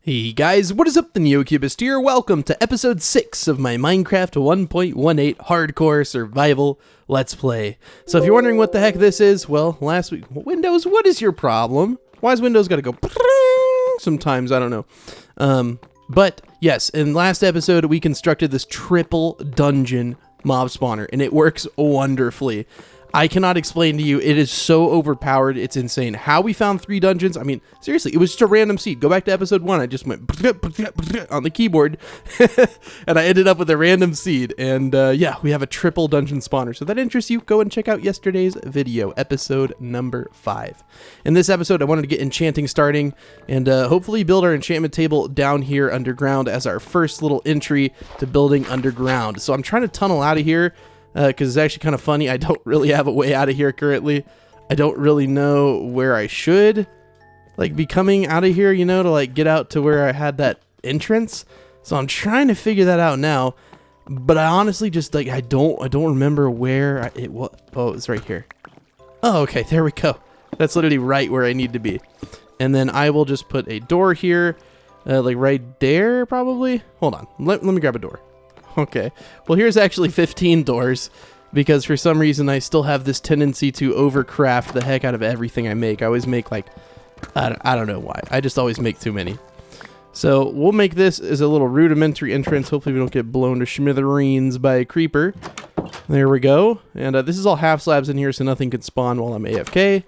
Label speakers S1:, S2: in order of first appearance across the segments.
S1: Hey guys, what is up? TheNeocubest here. Welcome to episode 6 of my Minecraft 1.18 hardcore survival let's play. So if you're wondering what the heck this is, well, last week, Windows, what is your problem? Why is Windows gotta go sometimes? I don't know. But yes, in last episode we constructed this triple dungeon mob spawner and it works wonderfully. I cannot explain to you. It is so overpowered. It's insane. How we found 3 dungeons. I mean, seriously, it was just a random seed. Go back to episode 1. I just went on the keyboard and I ended up with a random seed. And yeah, we have a triple dungeon spawner. So if that interests you, go and check out yesterday's video, episode number 5. In this episode, I wanted to get enchanting starting and hopefully build our enchantment table down here underground as our first little entry to building underground. So I'm trying to tunnel out of here. Because it's actually kind of funny. I don't really have a way out of here currently. I don't really know where I should be coming out of here, you know, to get out to where I had that entrance. So I'm trying to figure that out now. But I honestly just I don't remember where it was. Oh, it's right here. Oh, okay, there we go. That's literally right where I need to be. And then I will just put a door here, right there probably. Hold on, let me grab a door. Okay, well here's actually 15 doors because for some reason I still have this tendency to overcraft the heck out of everything I make. I always make I don't know why. I just always make too many. So we'll make this as a little rudimentary entrance. Hopefully we don't get blown to smithereens by a creeper. There we go. And this is all half slabs in here so nothing can spawn while I'm AFK.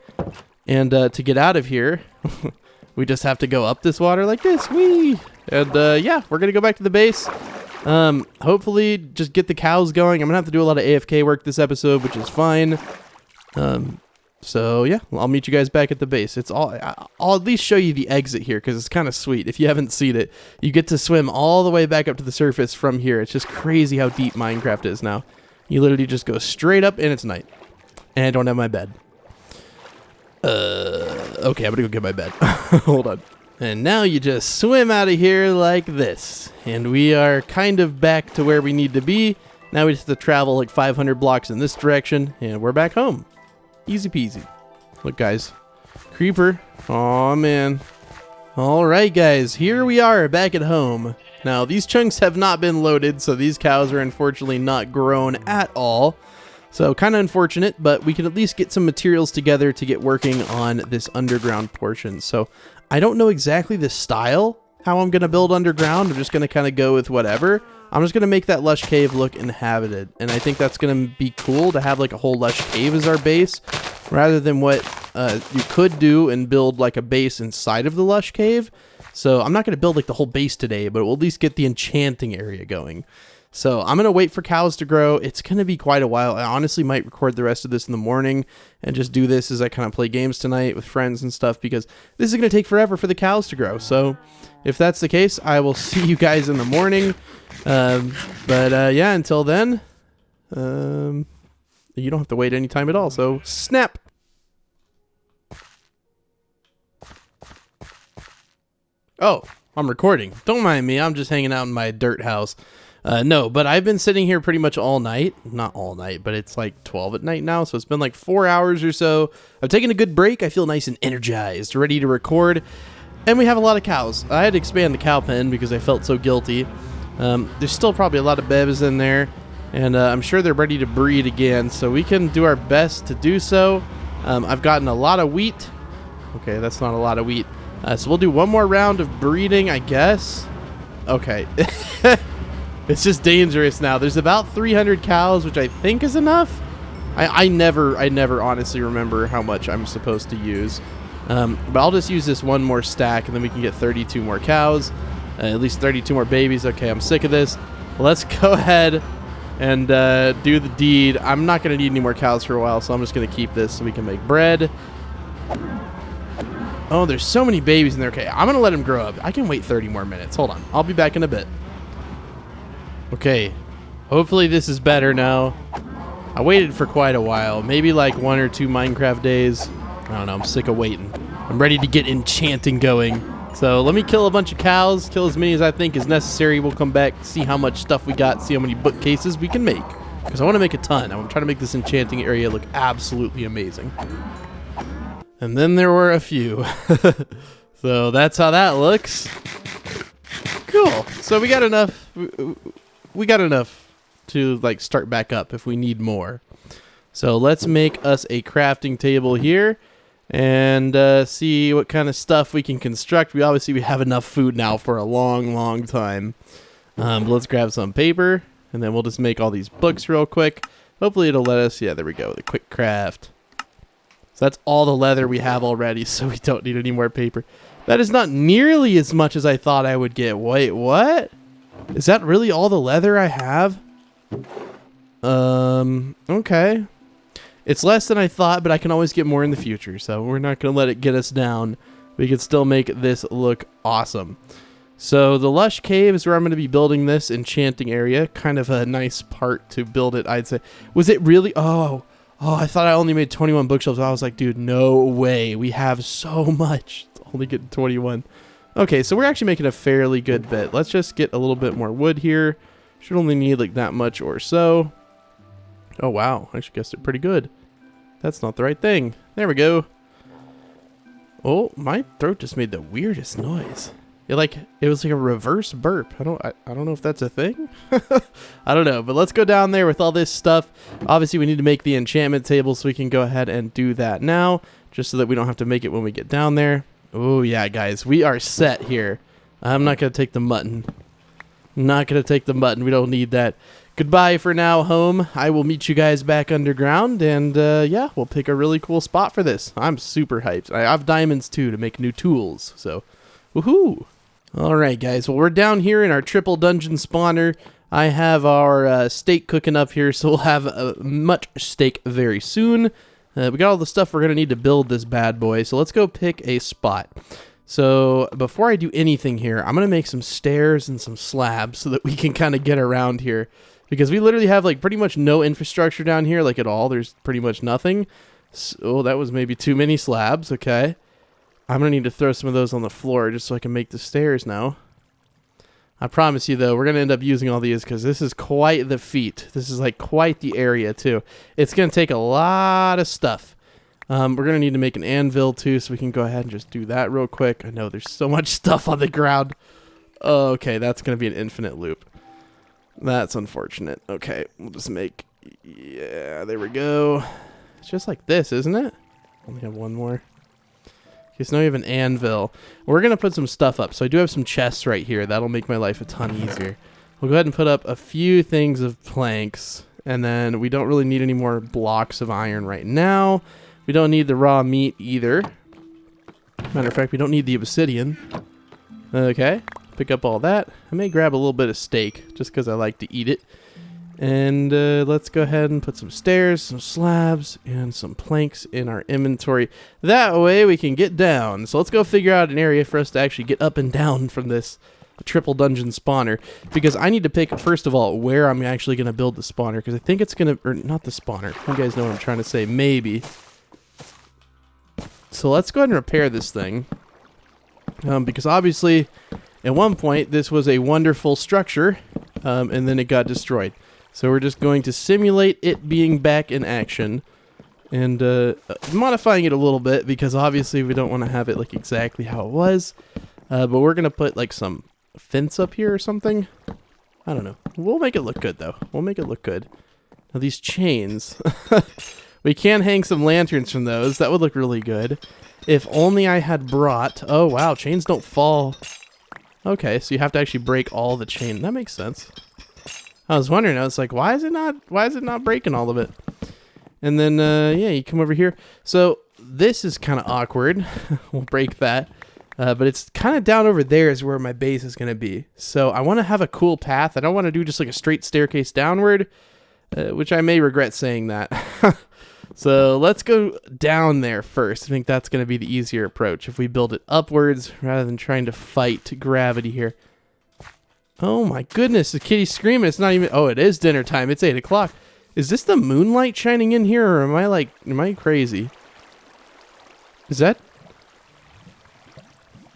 S1: And to get out of here, we just have to go up this water like this. Whee! And yeah, we're going to go back to the base. Hopefully just get the cows going. I'm gonna have to do a lot of AFK work this episode, which is fine. So yeah, I'll meet you guys back at the base. I'll at least show you the exit here because it's kind of sweet. If you haven't seen it, you get to swim all the way back up to the surface from here. It's just crazy how deep Minecraft is now. You literally just go straight up and it's night. And I don't have my bed. Okay, I'm gonna go get my bed. Hold on. And now you just swim out of here like this. And we are kind of back to where we need to be. Now we just have to travel 500 blocks in this direction. And we're back home. Easy peasy. Look, guys. Creeper. Aw, man. Alright, guys. Here we are back at home. Now, these chunks have not been loaded. So these cows are unfortunately not grown at all. So kind of unfortunate, but we can at least get some materials together to get working on this underground portion. So I don't know exactly the style, how I'm going to build underground. I'm just going to kind of go with whatever. I'm just going to make that lush cave look inhabited. And I think that's going to be cool to have a whole lush cave as our base, rather than what you could do and build a base inside of the lush cave. So I'm not going to build the whole base today, but we'll at least get the enchanting area going. So I'm going to wait for cows to grow. It's going to be quite a while. I honestly might record the rest of this in the morning and just do this as I kind of play games tonight with friends and stuff because this is going to take forever for the cows to grow. So if that's the case, I will see you guys in the morning. Yeah, until then, you don't have to wait any time at all. So snap. Oh, I'm recording. Don't mind me. I'm just hanging out in my dirt house. No, but I've been sitting here pretty much all night. Not all night, but it's 12 at night now, so it's been 4 hours or so. I've taken a good break. I feel nice and energized, ready to record. And we have a lot of cows. I had to expand the cow pen because I felt so guilty. There's still probably a lot of bevs in there, and I'm sure they're ready to breed again, so we can do our best to do so. I've gotten a lot of wheat. Okay, that's not a lot of wheat. So we'll do one more round of breeding, I guess. Okay. It's just dangerous now. There's about 300 cows, which I think is enough. I never honestly remember how much I'm supposed to use. But I'll just use this one more stack, and then we can get 32 more cows. At least 32 more babies. Okay, I'm sick of this. Let's go ahead and do the deed. I'm not going to need any more cows for a while, so I'm just going to keep this so we can make bread. Oh, there's so many babies in there. Okay, I'm going to let them grow up. I can wait 30 more minutes. Hold on. I'll be back in a bit. Okay, hopefully this is better now. I waited for quite a while, maybe 1 or 2 Minecraft days. I don't know, I'm sick of waiting. I'm ready to get enchanting going. So let me kill a bunch of cows, kill as many as I think is necessary. We'll come back, see how much stuff we got, see how many bookcases we can make. Because I want to make a ton. I'm trying to make this enchanting area look absolutely amazing. And then there were a few. So that's how that looks. Cool. So we got enough. We got enough to like start back up if we need more. So let's make us a crafting table here and see what kind of stuff we can construct. We have enough food now for a long time. But let's grab some paper and then we'll just make all these books real quick. Hopefully it'll let us. Yeah, there we go. The quick craft. So that's all the leather we have already, so we don't need any more paper. That is not nearly as much as I thought I would get. Wait, what? Is that really all the leather I have? Okay. It's less than I thought, but I can always get more in the future, so we're not going to let it get us down. We can still make this look awesome. So the Lush Cave is where I'm going to be building this enchanting area. Kind of a nice part to build it, I'd say. Was it really? Oh, I thought I only made 21 bookshelves. I was like, dude, no way. We have so much. Only getting 21. Okay, so we're actually making a fairly good bit. Let's just get a little bit more wood here. Should only need like that much or so. Oh, wow. I actually guessed it pretty good. That's not the right thing. There we go. Oh, my throat just made the weirdest noise. It was like a reverse burp. I don't know if that's a thing. I don't know, but let's go down there with all this stuff. Obviously, we need to make the enchantment table, so we can go ahead and do that now, just so that we don't have to make it when we get down there. Oh, yeah, guys, we are set here. I'm not going to take the mutton. Not going to take the mutton. We don't need that. Goodbye for now, home. I will meet you guys back underground, and yeah, we'll pick a really cool spot for this. I'm super hyped. I have diamonds, too, to make new tools, so woohoo. All right, guys. Well, we're down here in our triple dungeon spawner. I have our steak cooking up here, so we'll have much steak very soon. We got all the stuff we're going to need to build this bad boy, so let's go pick a spot. So before I do anything here, I'm going to make some stairs and some slabs so that we can kind of get around here. Because we literally have like pretty much no infrastructure down here, like at all. There's pretty much nothing. So that was maybe too many slabs. Okay. I'm going to need to throw some of those on the floor just so I can make the stairs now. I promise you, though, we're going to end up using all these because this is quite the feat. This is like quite the area, too. It's going to take a lot of stuff. We're going to need to make an anvil, too, so we can go ahead and just do that real quick. I know there's so much stuff on the ground. Okay, that's going to be an infinite loop. That's unfortunate. Okay, we'll just make... Yeah, there we go. It's just like this, isn't it? Only have one more. Okay, so now we have an anvil. We're going to put some stuff up. So I do have some chests right here. That'll make my life a ton easier. We'll go ahead and put up a few things of planks. And then we don't really need any more blocks of iron right now. We don't need the raw meat either. Matter of fact, we don't need the obsidian. Okay, pick up all that. I may grab a little bit of steak just because I like to eat it. And let's go ahead and put some stairs, some slabs, and some planks in our inventory. That way we can get down. So let's go figure out an area for us to actually get up and down from this triple dungeon spawner. Because I need to pick, first of all, where I'm actually going to build the spawner. Because I think it's going to, or not the spawner. You guys know what I'm trying to say. Maybe. So let's go ahead and repair this thing. Because obviously, at one point, this was a wonderful structure. And then it got destroyed. So we're just going to simulate it being back in action and modifying it a little bit because obviously we don't want to have it like exactly how it was. But we're going to put like some fence up here or something. I don't know. We'll make it look good though. We'll make it look good. Now these chains, we can hang some lanterns from those. That would look really good. If only I had brought, oh wow, chains don't fall. Okay, so you have to actually break all the chain. That makes sense. I was wondering, I was like, why is it not breaking all of it? And then, yeah, you come over here. So this is kind of awkward. We'll break that. But it's kind of down over there is where my base is going to be. So I want to have a cool path. I don't want to do just like a straight staircase downward, which I may regret saying that. So let's go down there first. I think that's going to be the easier approach if we build it upwards rather than trying to fight gravity here. Oh my goodness, the kitty's screaming. It's not even, oh, it is dinner time. It's 8 o'clock. Is this the moonlight shining in here or am I crazy? Is that?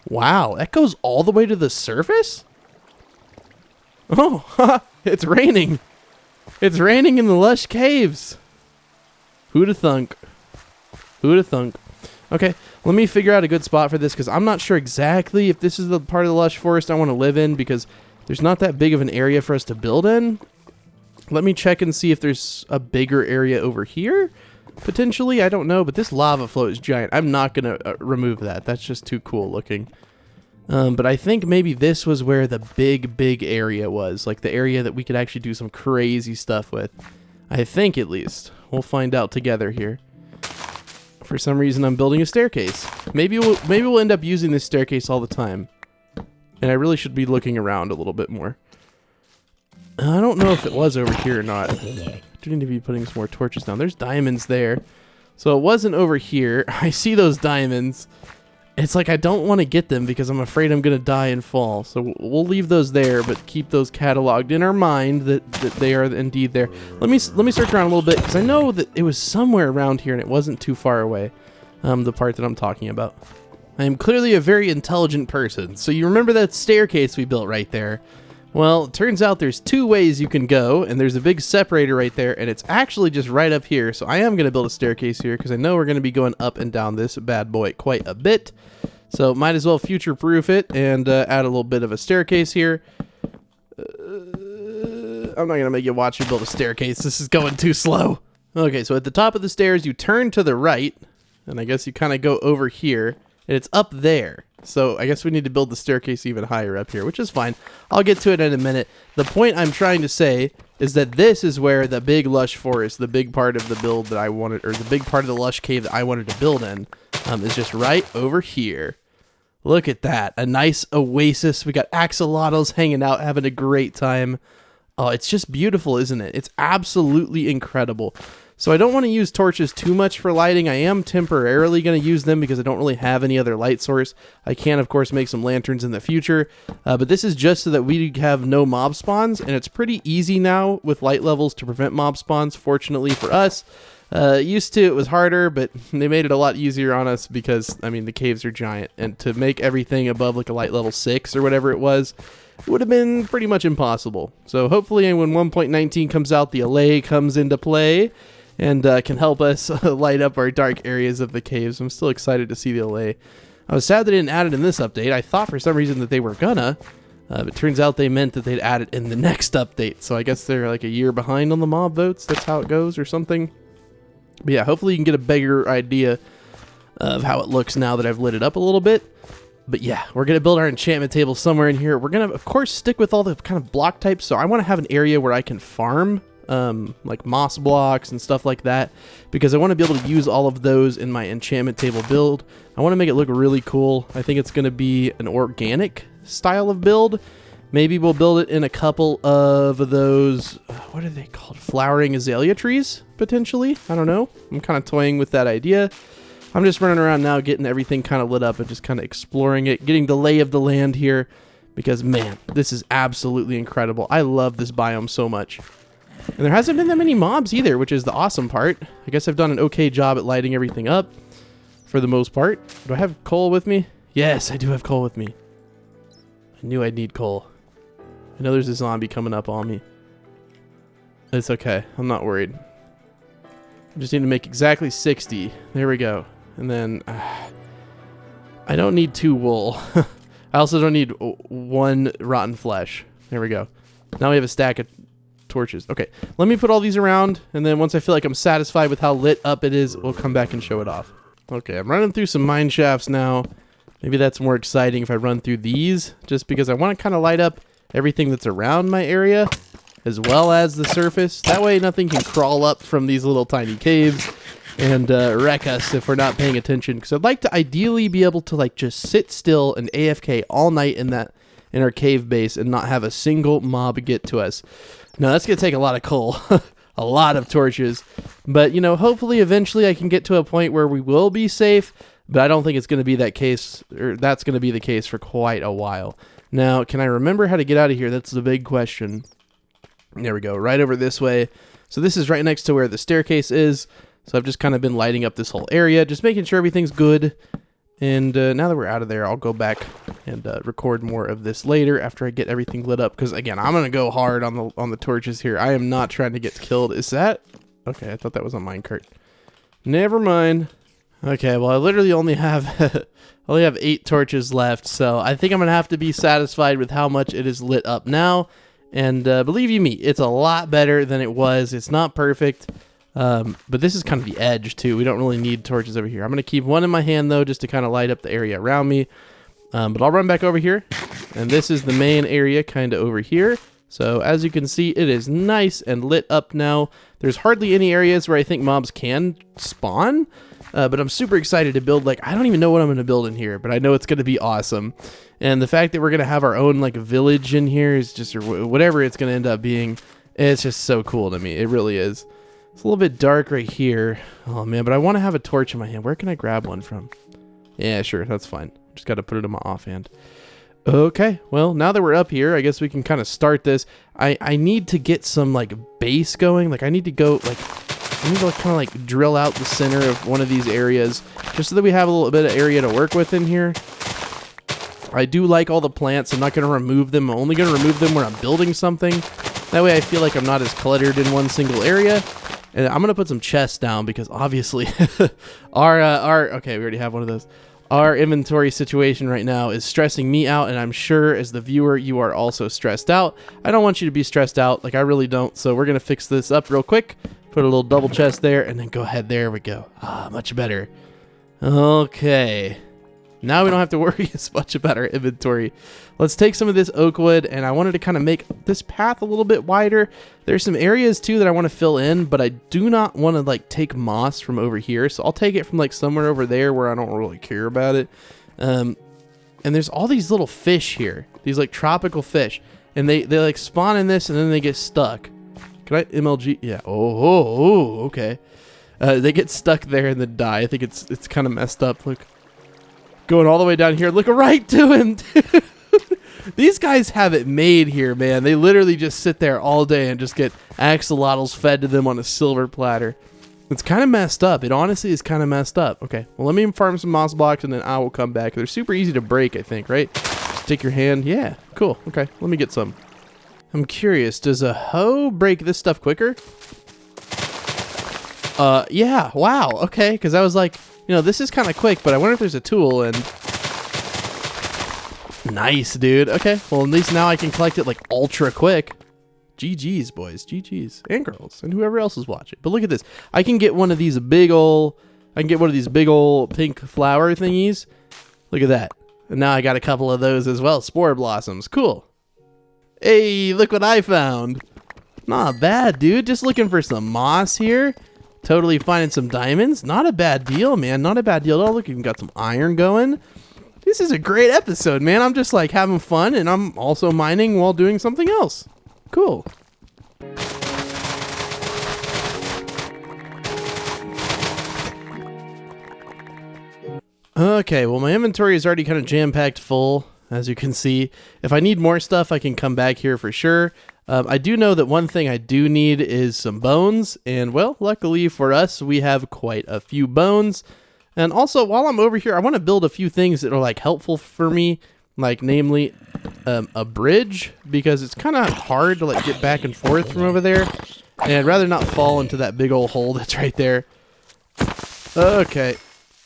S1: Wow, that goes all the way to the surface? Oh, it's raining. It's raining in the Lush Caves. Who'da thunk? Who'da thunk? Okay, let me figure out a good spot for this, because I'm not sure exactly if this is the part of the lush forest I want to live in, because there's not that big of an area for us to build in. Let me check and see if there's a bigger area over here, potentially. I don't know, but this lava flow is giant. I'm not going to remove that. That's just too cool looking. But I think maybe this was where the big area was, like the area that we could actually do some crazy stuff with. I think, at least. We'll find out together here. For some reason, I'm building a staircase. Maybe we'll end up using this staircase all the time. And I really should be looking around a little bit more. I don't know if it was over here or not. I do need to be putting some more torches down. There's diamonds there. So it wasn't over here. I see those diamonds. It's like I don't want to get them because I'm afraid I'm going to die and fall. So we'll leave those there, but keep those cataloged in our mind that they are indeed there. Let me search around a little bit, because I know that it was somewhere around here and it wasn't too far away, the part that I'm talking about. I am clearly a very intelligent person. So you remember that staircase we built right there? Well, it turns out there's two ways you can go, and there's a big separator right there, and it's actually just right up here. So I am going to build a staircase here, because I know we're going to be going up and down this bad boy quite a bit. So might as well future-proof it and add a little bit of a staircase here. I'm not going to make you watch me build a staircase. This is going too slow. Okay, so at the top of the stairs, you turn to the right, and I guess you kind of go over here, and it's up there. So I guess we need to build the staircase even higher up here, which is fine. I'll get to it in a minute. The point I'm trying to say is that this is where the big lush forest, the big part of the build that I wanted, or the big part of the lush cave that I wanted to build in, is just right over here. Look at that. A nice oasis. We got axolotls hanging out, having a great time. Oh, it's just beautiful, isn't it? It's absolutely incredible. So I don't want to use torches too much for lighting. I am temporarily going to use them because I don't really have any other light source. I can, of course, make some lanterns in the future, but this is just so that we have no mob spawns, and it's pretty easy now with light levels to prevent mob spawns, fortunately for us. Used to, it was harder, but they made it a lot easier on us because, I mean, the caves are giant, and to make everything above like a light level 6 or whatever it was, would have been pretty much impossible. So hopefully when 1.19 comes out, the allay comes into play, and can help us light up our dark areas of the caves. I'm still excited to see the allay. I was sad they didn't add it in this update. I thought for some reason that they were gonna, but it turns out they meant that they'd add it in the next update. So I guess they're like a year behind on the mob votes. That's how it goes or something. But yeah, hopefully you can get a bigger idea of how it looks now that I've lit it up a little bit. But yeah, we're going to build our enchantment table somewhere in here. We're going to, of course, stick with all the kind of block types. So I want to have an area where I can farm like moss blocks and stuff like that, because I want to be able to use all of those in my enchantment table build. I want to make it look really cool. I think it's going to be an organic style of build. Maybe we'll build it in a couple of those, what are they called? Flowering azalea trees, potentially. I don't know. I'm kind of toying with that idea. I'm just running around now getting everything kind of lit up and just kind of exploring it, getting the lay of the land here, because man, this is absolutely incredible. I love this biome so much. And there hasn't been that many mobs either, which is the awesome part. I guess I've done an okay job at lighting everything up for the most part. Do I have coal with me? Yes, I do have coal with me. I knew I'd need coal. I know there's a zombie coming up on me. It's okay. I'm not worried. I just need to make exactly 60. There we go. And then I don't need 2 wool. I also don't need 1 rotten flesh. There we go. Now we have a stack of torches. Okay, let me put all these around, and then once I feel like I'm satisfied with how lit up it is, we'll come back and show it off. Okay, I'm running through some mine shafts now. Maybe that's more exciting if I run through these, just because I want to kind of light up everything that's around my area, as well as the surface. That way nothing can crawl up from these little tiny caves and wreck us if we're not paying attention. Because I'd like to ideally be able to like just sit still and AFK all night in our cave base and not have a single mob get to us. Now that's going to take a lot of coal, a lot of torches, but you know, hopefully eventually I can get to a point where we will be safe, but I don't think it's going to be that case, or that's going to be the case for quite a while. Now, can I remember how to get out of here? That's the big question. There we go, right over this way. So this is right next to where the staircase is. So I've just kind of been lighting up this whole area, just making sure everything's good. And now that we're out of there, I'll go back and record more of this later after I get everything lit up. Because again, I'm gonna go hard on the torches here. I am not trying to get killed. Is that okay? I thought that was a minecart. Never mind. Okay, well, I literally only have 8 torches left, so I think I'm gonna have to be satisfied with how much it is lit up now. And believe you me, it's a lot better than it was. It's not perfect, but this is kind of the edge too. We don't really need torches over here. I'm gonna keep one in my hand though, just to kind of light up the area around me. But I'll run back over here, and this is the main area kind of over here. So as you can see, it is nice and lit up now. There's hardly any areas where I think mobs can spawn, but I'm super excited to build. Like, I don't even know what I'm going to build in here, but I know it's going to be awesome. And the fact that we're going to have our own like village in here is just, or whatever it's going to end up being, it's just so cool to me. It really is. It's a little bit dark right here. Oh man, but I want to have a torch in my hand. Where can I grab one from? Yeah, sure, that's fine. Just got to put it in my offhand. Okay, well, now that we're up here, I guess we can kind of start this. I need to get some like base going. Like, I need to go like, I need to kind of like drill out the center of one of these areas just so that we have a little bit of area to work with in here. I do like all the plants. I'm not going to remove them. I'm only going to remove them when I'm building something. That way I feel like I'm not as cluttered in one single area. And I'm going to put some chests down because obviously okay, we already have one of those. Our inventory situation right now is stressing me out, and I'm sure as the viewer, you are also stressed out. I don't want you to be stressed out, like I really don't, so we're going to fix this up real quick. Put a little double chest there, and then go ahead. There we go. Ah, much better. Okay. Now we don't have to worry as much about our inventory. Let's take some of this oak wood, and I wanted to kind of make this path a little bit wider. There's some areas too that I want to fill in, but I do not want to like take moss from over here. So I'll take it from like somewhere over there where I don't really care about it. And there's all these little fish here, these like tropical fish, and they like spawn in this and then they get stuck. Can I MLG? Yeah. Oh, okay. They get stuck there and then die. I think it's kind of messed up. Look. Going all the way down here, look right to him. These guys have it made here, man. They literally just sit there all day and just get axolotls fed to them on a silver platter. It's kind of messed up. It honestly is kind of messed up. Okay, well, let me farm some moss blocks and then I will come back. They're super easy to break, I think, right? Just take your hand. Yeah, cool. Okay, let me get some. I'm curious, does a hoe break this stuff quicker? Yeah, wow, okay, because I was like, you know, this is kind of quick, but I wonder if there's a tool. And nice, dude. Okay, well, at least now I can collect it like ultra quick. GG's, boys. GG's. And girls. And whoever else is watching. But look at this. I can get one of these big ol' pink flower thingies. Look at that. And now I got a couple of those as well. Spore blossoms. Cool. Hey, look what I found. Not bad, dude. Just looking for some moss here. Totally finding some diamonds. Not a bad deal, man. Not a bad deal at all. Look, even got some iron going. This is a great episode, man. I'm just like having fun, and I'm also mining while doing something else. Cool. Okay, well, my inventory is already kind of jam-packed full, as you can see. If I need more stuff, I can come back here for sure. I do know that one thing I do need is some bones, and well, luckily for us, we have quite a few bones. And also, while I'm over here, I want to build a few things that are like helpful for me, like namely a bridge, because it's kind of hard to like get back and forth from over there, and I'd rather not fall into that big old hole that's right there. Okay,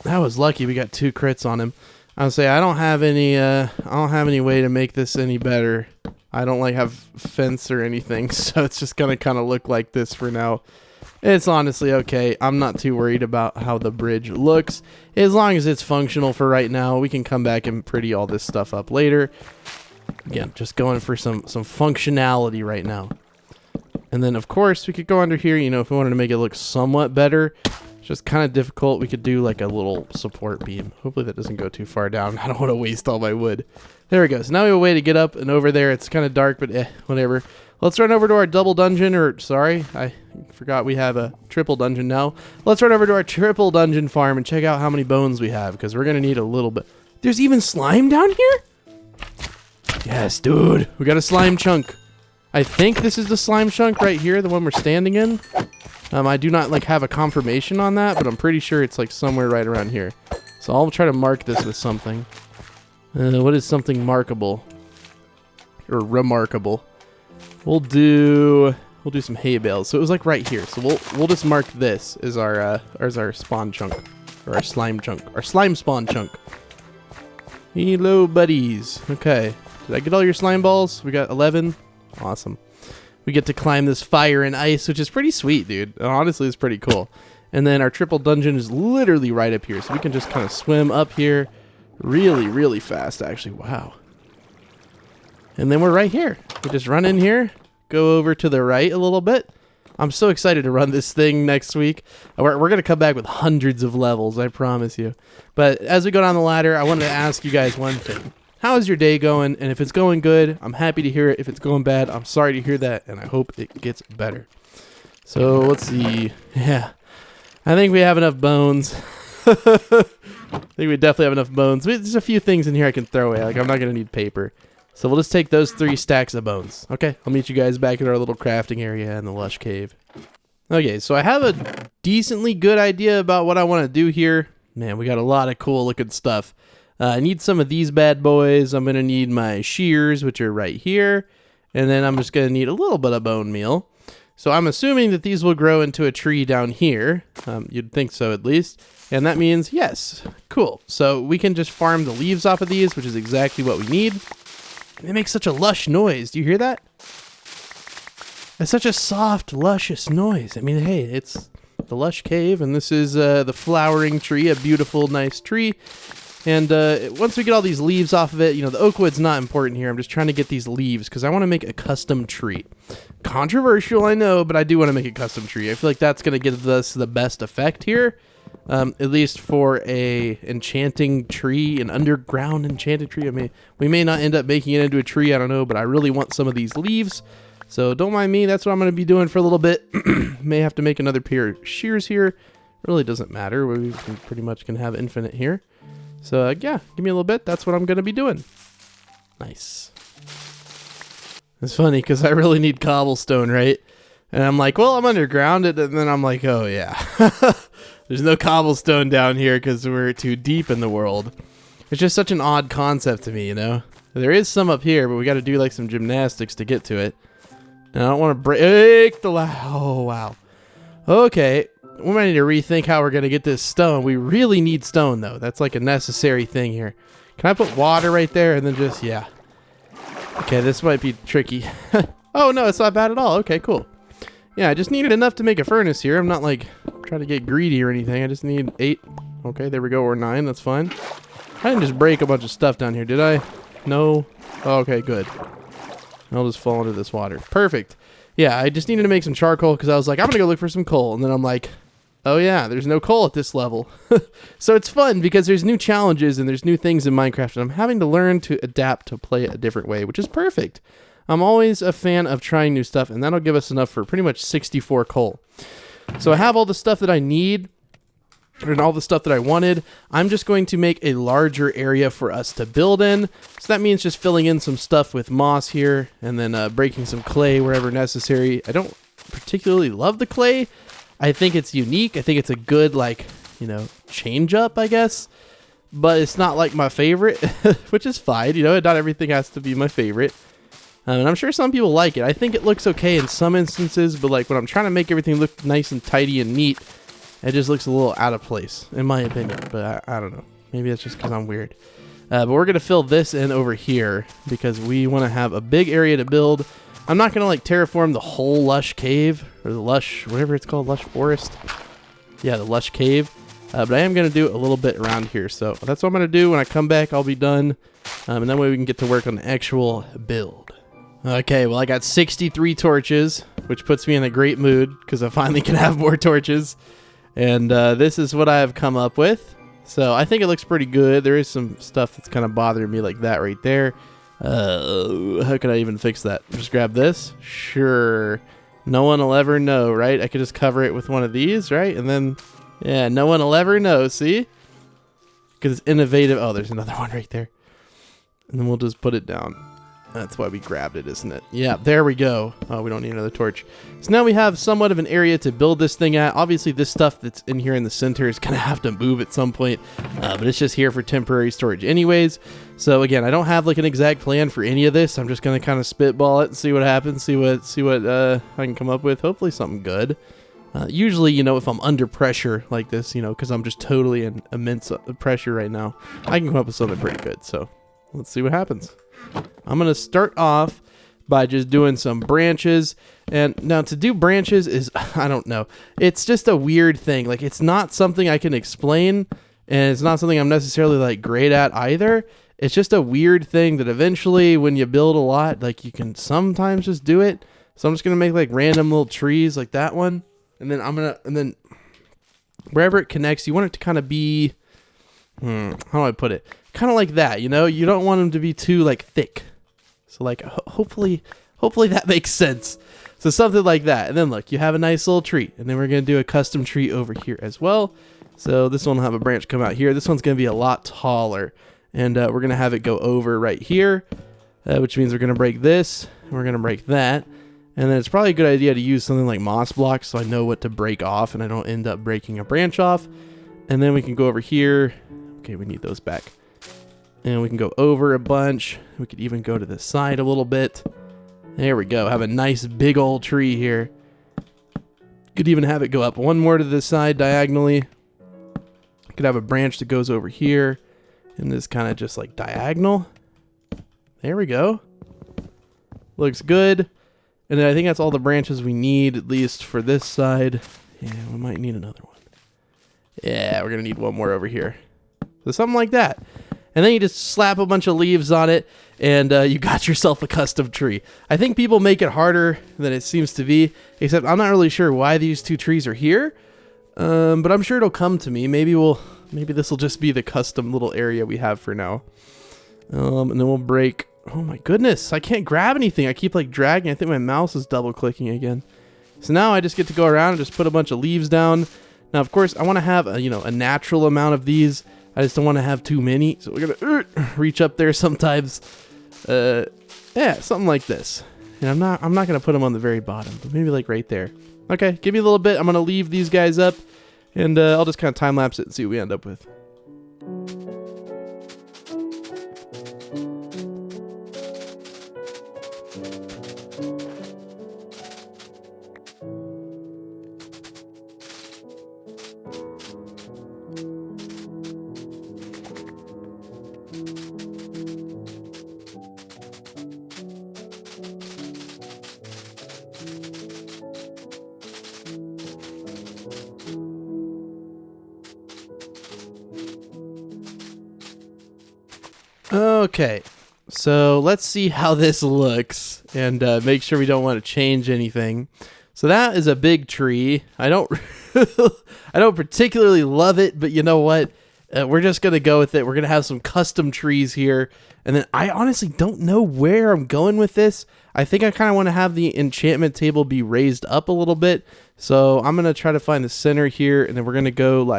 S1: that was lucky. We got 2 crits on him. I'll say I don't have any way to make this any better. I don't like have fence or anything, so it's just gonna kind of look like this for now. It's honestly okay. I'm not too worried about how the bridge looks. As long as it's functional for right now, we can come back and pretty all this stuff up later. Again, just going for some functionality right now. And then, of course, we could go under here, you know, if we wanted to make it look somewhat better. It's just kind of difficult. We could do like a little support beam. Hopefully that doesn't go too far down. I don't want to waste all my wood. There we go. So now we have a way to get up and over there. It's kind of dark, but whatever. Let's run over to our double dungeon, or sorry, I forgot we have a triple dungeon now. Let's run over to our triple dungeon farm and check out how many bones we have, because we're going to need a little bit. There's even slime down here? Yes, dude. We got a slime chunk. I think this is the slime chunk right here, the one we're standing in. I do not like have a confirmation on that, but I'm pretty sure it's like somewhere right around here. So I'll try to mark this with something. What is something markable? Or remarkable? We'll do some hay bales. So it was like right here. So we'll just mark this as our spawn chunk. Or our slime chunk. Our slime spawn chunk. Hello, buddies. Okay. Did I get all your slime balls? We got 11. Awesome. We get to climb this fire and ice, which is pretty sweet, dude. Honestly, it's pretty cool. And then our triple dungeon is literally right up here. So we can just kind of swim up here really, really fast, actually. Wow. And then we're right here. We just run in here, go over to the right a little bit. I'm so excited to run this thing next week. We're going to come back with hundreds of levels, I promise you. But as we go down the ladder, I wanted to ask you guys one thing. How is your day going? And if it's going good, I'm happy to hear it. If it's going bad, I'm sorry to hear that, and I hope it gets better. So let's see. Yeah, I think we have enough bones. I think we definitely have enough bones. There's a few things in here I can throw away. Like, I'm not going to need paper. So we'll just take those 3 stacks of bones. Okay, I'll meet you guys back in our little crafting area in the Lush Cave. Okay, so I have a decently good idea about what I want to do here. Man, we got a lot of cool looking stuff. I need some of these bad boys. I'm going to need my shears, which are right here. And then I'm just going to need a little bit of bone meal. So I'm assuming that these will grow into a tree down here. You'd think so, at least. And that means, yes, cool. So we can just farm the leaves off of these, which is exactly what we need. They make such a lush noise. Do you hear that? It's such a soft, luscious noise. I mean, hey, it's the Lush Cave, and this is the flowering tree, a beautiful, nice tree. And once we get all these leaves off of it, you know, the oak wood's not important here. I'm just trying to get these leaves because I want to make a custom tree. Controversial, I know, but I do want to make a custom tree. I feel like that's going to give us the best effect here. At least for a enchanting tree, an underground enchanted tree. I mean, we may not end up making it into a tree, I don't know, but I really want some of these leaves. So don't mind me, that's what I'm going to be doing for a little bit. May have to make another pair of shears here. Really doesn't matter, we pretty much can have infinite here. So yeah, give me a little bit, that's what I'm going to be doing. Nice. It's funny, because I really need cobblestone, right? And I'm like, well, I'm underground, and then I'm like, oh yeah. There's no cobblestone down here because we're too deep in the world. It's just such an odd concept to me, you know? There is some up here, but we got to do like some gymnastics to get to it. And I don't want to break the oh, wow. Okay, we might need to rethink how we're going to get this stone. We really need stone, though. That's like a necessary thing here. Can I put water right there and then just, yeah. Okay, this might be tricky. Oh, no, it's not bad at all. Okay, cool. Yeah, I just needed enough to make a furnace here. I'm not like trying to get greedy or anything. I just need 8. Okay, there we go, or 9. That's fine. I didn't just break a bunch of stuff down here, did I? No. Oh, okay, good. I'll just fall into this water. Perfect. Yeah, I just needed to make some charcoal because I was like, I'm going to go look for some coal. And then I'm like, oh yeah, there's no coal at this level. So it's fun because there's new challenges and there's new things in Minecraft. And I'm having to learn to adapt to play it a different way, which is perfect. I'm always a fan of trying new stuff, and that'll give us enough for pretty much 64 coal. So I have all the stuff that I need, and all the stuff that I wanted. I'm just going to make a larger area for us to build in. So that means just filling in some stuff with moss here, and then breaking some clay wherever necessary. I don't particularly love the clay. I think it's unique. I think it's a good, like, you know, change up, I guess. But it's not like my favorite, which is fine. You know, not everything has to be my favorite. And I'm sure some people like it. I think it looks okay in some instances, but like when I'm trying to make everything look nice and tidy and neat, it just looks a little out of place, in my opinion. But I don't know. Maybe that's just because I'm weird. But we're going to fill this in over here because we want to have a big area to build. I'm not going to like terraform the whole Lush Cave, or the Lush, whatever it's called, Lush Forest. Yeah, the Lush Cave. But I am going to do a little bit around here. So that's what I'm going to do. When I come back, I'll be done. And that way we can get to work on the actual build. Okay, well, I got 63 torches, which puts me in a great mood because I finally can have more torches. And this is what I have come up with. So I think it looks pretty good. There is some stuff that's kind of bothering me like that right there. How could I even fix that? Just grab this? Sure. No one will ever know, right? I could just cover it with one of these, right? And then, yeah, no one will ever know, see? Because it's innovative. Oh, there's another one right there. And then we'll just put it down. That's why we grabbed it, isn't it? Yeah, there we go. Oh, we don't need another torch. So now we have somewhat of an area to build this thing at. Obviously, this stuff that's in here in the center is going to have to move at some point, but it's just here for temporary storage anyways. So again, I don't have like an exact plan for any of this. I'm just going to kind of spitball it and see what happens, see what I can come up with. Hopefully something good. Usually, you know, if I'm under pressure like this, you know, because I'm just totally in immense pressure right now, I can come up with something pretty good. So let's see what happens. I'm going to start off by just doing some branches. And now to do branches is, I don't know, it's just a weird thing. Like, it's not something I can explain, and it's not something I'm necessarily like great at either. It's just a weird thing that eventually when you build a lot, like, you can sometimes just do it. So I'm just going to make like random little trees like that one. And then and then wherever it connects, you want it to kind of be, how do I put it? Kind of like that, you know? You don't want them to be too like thick. So like, hopefully that makes sense. So something like that. And then look, you have a nice little tree. And then we're going to do a custom tree over here as well. So this one will have a branch come out here. This one's going to be a lot taller. And we're going to have it go over right here, which means we're going to break this. And we're going to break that. And then it's probably a good idea to use something like moss blocks so I know what to break off and I don't end up breaking a branch off. And then we can go over here. Okay, we need those back. And we can go over a bunch. We could even go to the side a little bit. There we go. Have a nice big old tree here. Could even have it go up one more to the side diagonally. Could have a branch that goes over here. And this kind of just like diagonal. There we go. Looks good. And then I think that's all the branches we need, at least for this side. Yeah, we might need another one. Yeah, we're going to need one more over here. So something like that. And then you just slap a bunch of leaves on it, and you got yourself a custom tree. I think people make it harder than it seems to be, except I'm not really sure why these two trees are here. But I'm sure it'll come to me. Maybe this will just be the custom little area we have for now. And then we'll break... Oh my goodness, I can't grab anything. I keep like dragging. I think my mouse is double clicking again. So now I just get to go around and just put a bunch of leaves down. Now, of course, I want to have a natural amount of these. I just don't want to have too many. So we're going to reach up there sometimes. Yeah, something like this. And I'm not going to put them on the very bottom, but maybe like right there. Okay, give me a little bit. I'm going to leave these guys up and I'll just kind of time lapse it and see what we end up with. Okay, so let's see how this looks and make sure we don't want to change anything. So that is a big tree. I don't particularly love it, but you know what? We're just going to go with it. We're going to have some custom trees here. And then I honestly don't know where I'm going with this. I think I kind of want to have the enchantment table be raised up a little bit. So I'm going to try to find the center here, and then we're going to go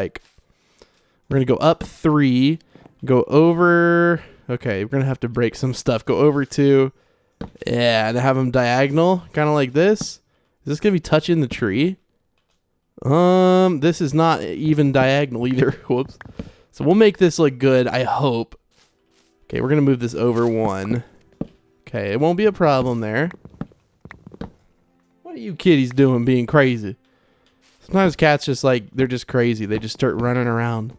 S1: up 3, go over... Okay, we're going to have to break some stuff. Go over 2. Yeah, and have them diagonal. Kind of like this. Is this going to be touching the tree? This is not even diagonal either. Whoops. So we'll make this look good, I hope. Okay, we're going to move this over 1. Okay, it won't be a problem there. What are you kitties doing being crazy? Sometimes cats just like, they're just crazy. They just start running around.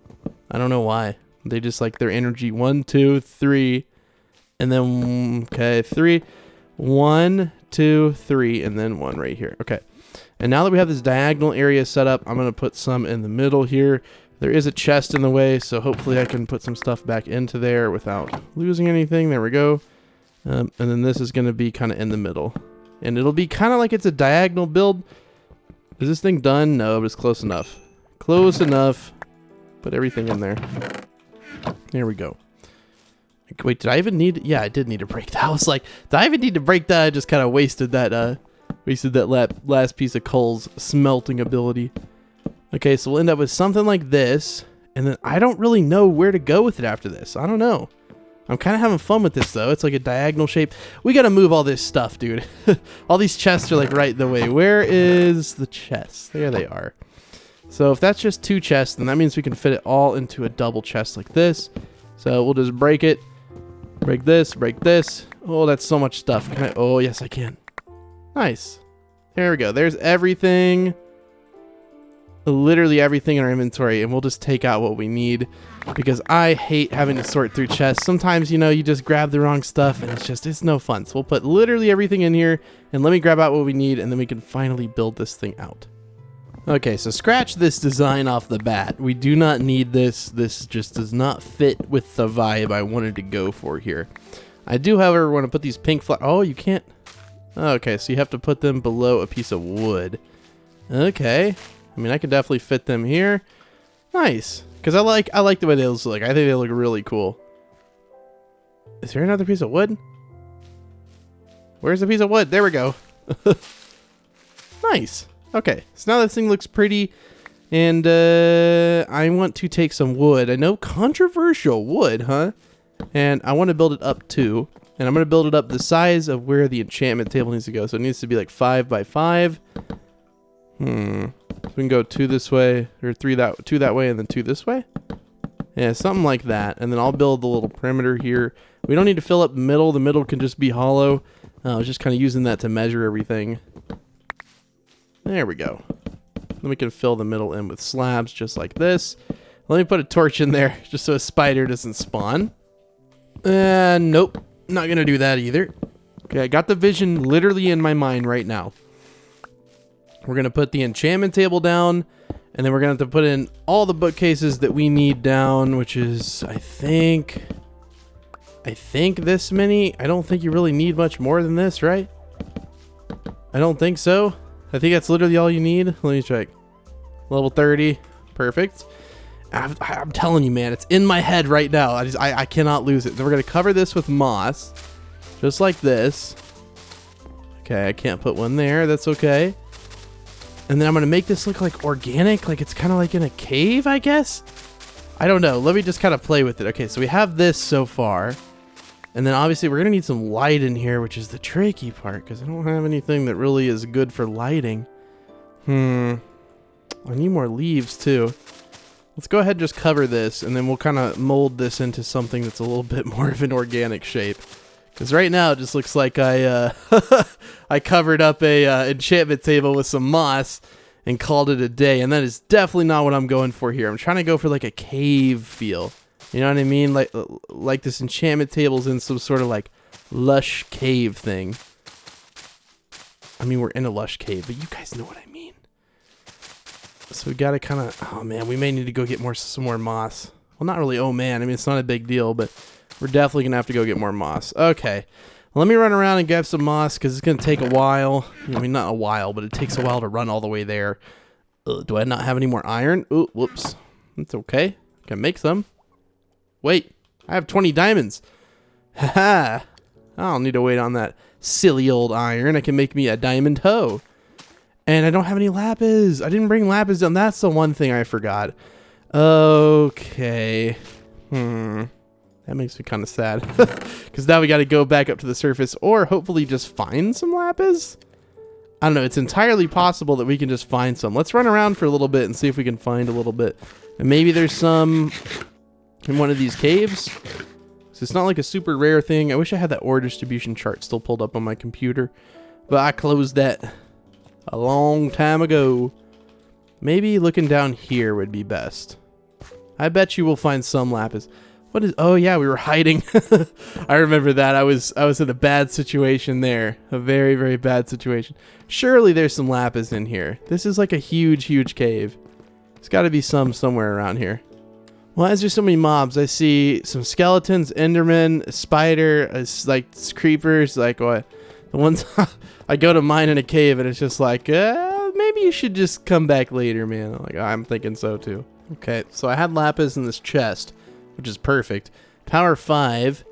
S1: I don't know why. They just like their energy. 1, 2, 3, and then okay, 3, 1, 2, 3, and then 1 right here. Okay, and now that we have this diagonal area set up, I'm gonna put some in the middle here. There is a chest in the way, so hopefully I can put some stuff back into there without losing anything. There we go. And then this is gonna be kind of in the middle, and it'll be kind of like it's a diagonal build. Is this thing done? No, but it's close enough. Close enough. Put everything in there. There we go. Wait, did I even need... Yeah, I did need to break that. I was like, did I even need to break that? I just kind of wasted that last piece of coal's smelting ability. Okay, so we'll end up with something like this. And then I don't really know where to go with it after this. I don't know. I'm kind of having fun with this, though. It's like a diagonal shape. We got to move all this stuff, dude. All these chests are like right in the way. Where is the chest? There they are. So if that's just 2 chests, then that means we can fit it all into a double chest like this. So we'll just break it. Break this, break this. Oh, that's so much stuff. Can I? Oh, yes, I can. Nice. There we go. There's everything. literally everything in our inventory, and we'll just take out what we need, because I hate having to sort through chests. Sometimes, you know, you just grab the wrong stuff and it's no fun. So we'll put literally everything in here, and let me grab out what we need, and then we can finally build this thing out. Okay, so scratch this design off the bat. We do not need this. This just does not fit with the vibe I wanted to go for here. I do, however, want to put these pink flowers. Oh, you can't. Okay, so you have to put them below a piece of wood. Okay. I mean, I could definitely fit them here. Nice. Because I like the way they look. I think they look really cool. Is there another piece of wood? Where's the piece of wood? There we go. Nice. Okay. So now this thing looks pretty. And I want to take some wood. I know, controversial wood, huh? And I want to build it up too. And I'm going to build it up the size of where the enchantment table needs to go. So it needs to be like 5 by 5. So we can go 2 this way, or 2 that way, and then 2 this way. Yeah, something like that. And then I'll build the little perimeter here. We don't need to fill up the middle. The middle can just be hollow. I was just kind of using that to measure everything. There we go. Then we can fill the middle in with slabs just like this. Let me put a torch in there just so a spider doesn't spawn. Nope. Not going to do that either. Okay, I got the vision literally in my mind right now. We're going to put the enchantment table down, and then we're going to have to put in all the bookcases that we need down, which is, I think this many. I don't think you really need much more than this, right? I don't think so. I think that's literally all you need. Let me check. Level 30. Perfect. I'm telling you, man, it's in my head right now. I cannot lose it. Then we're going to cover this with moss, just like this. Okay, I can't put one there. That's okay. And then I'm going to make this look like organic, like it's kind of like in a cave, I guess? I don't know. Let me just kind of play with it. Okay, so we have this so far. And then obviously we're going to need some light in here, which is the tricky part, because I don't have anything that really is good for lighting. I need more leaves, too. Let's go ahead and just cover this, and then we'll kind of mold this into something that's a little bit more of an organic shape. Because right now it just looks like I I covered up a enchantment table with some moss and called it a day. And that is definitely not what I'm going for here. I'm trying to go for like a cave feel. You know what I mean? Like this enchantment table's in some sort of like lush cave thing. I mean, we're in a lush cave, but you guys know what I mean. So we got to kind of... Oh, man, we may need to go get some more moss. Well, not really, oh, man. I mean, it's not a big deal, but... We're definitely going to have to go get more moss. Okay. Well, let me run around and grab some moss because it's going to take a while. I mean, not a while, but it takes a while to run all the way there. Do I not have any more iron? Ooh, whoops. That's okay. I can make some. Wait. I have 20 diamonds. Haha. I don't need to wait on that silly old iron. I can make me a diamond hoe. And I don't have any lapis. I didn't bring lapis down. That's the one thing I forgot. Okay. That makes me kind of sad. Because now we got to go back up to the surface or hopefully just find some lapis. I don't know. It's entirely possible that we can just find some. Let's run around for a little bit and see if we can find a little bit. And maybe there's some in one of these caves. So it's not like a super rare thing. I wish I had that ore distribution chart still pulled up on my computer. But I closed that a long time ago. Maybe looking down here would be best. I bet you we'll find some lapis. What is... Oh, yeah, we were hiding. I remember that. I was in a bad situation there. A very, very bad situation. Surely there's some lapis in here. This is like a huge, huge cave. There's got to be some somewhere around here. Why is there so many mobs? I see some skeletons, endermen, a spider, like creepers, like what? The ones... I go to mine in a cave and it's just like, maybe you should just come back later, man. I'm like, I'm thinking so too. Okay, so I had lapis in this chest, which is perfect. Power 5.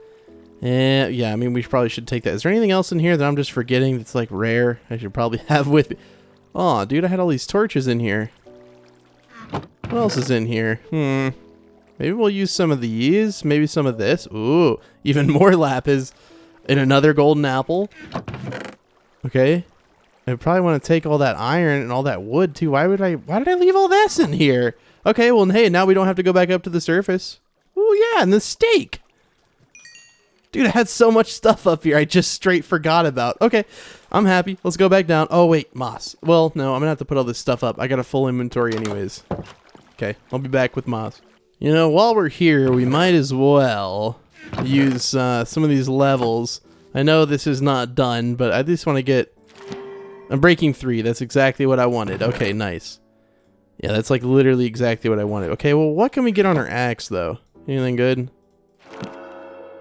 S1: And yeah, I mean, we probably should take that. Is there anything else in here that I'm just forgetting that's like rare? I should probably have with me. Oh, dude, I had all these torches in here. What else is in here? Maybe we'll use some of these. Maybe some of this. Ooh, even more lapis. And another golden apple. Okay. I probably want to take all that iron and all that wood too. Why did I leave all this in here? Okay, well, hey, now we don't have to go back up to the surface. Oh, yeah, and the steak. Dude, I had so much stuff up here I just straight forgot about. Okay, I'm happy. Let's go back down. Oh, wait, moss. Well, no, I'm gonna have to put all this stuff up. I got a full inventory anyways. Okay, I'll be back with moss. You know, while we're here, we might as well use some of these levels. I know this is not done, but I just want to get... I'm breaking 3. That's exactly what I wanted. Okay, nice. Yeah, that's like literally exactly what I wanted. Okay, well, what can we get on our axe, though? Anything good?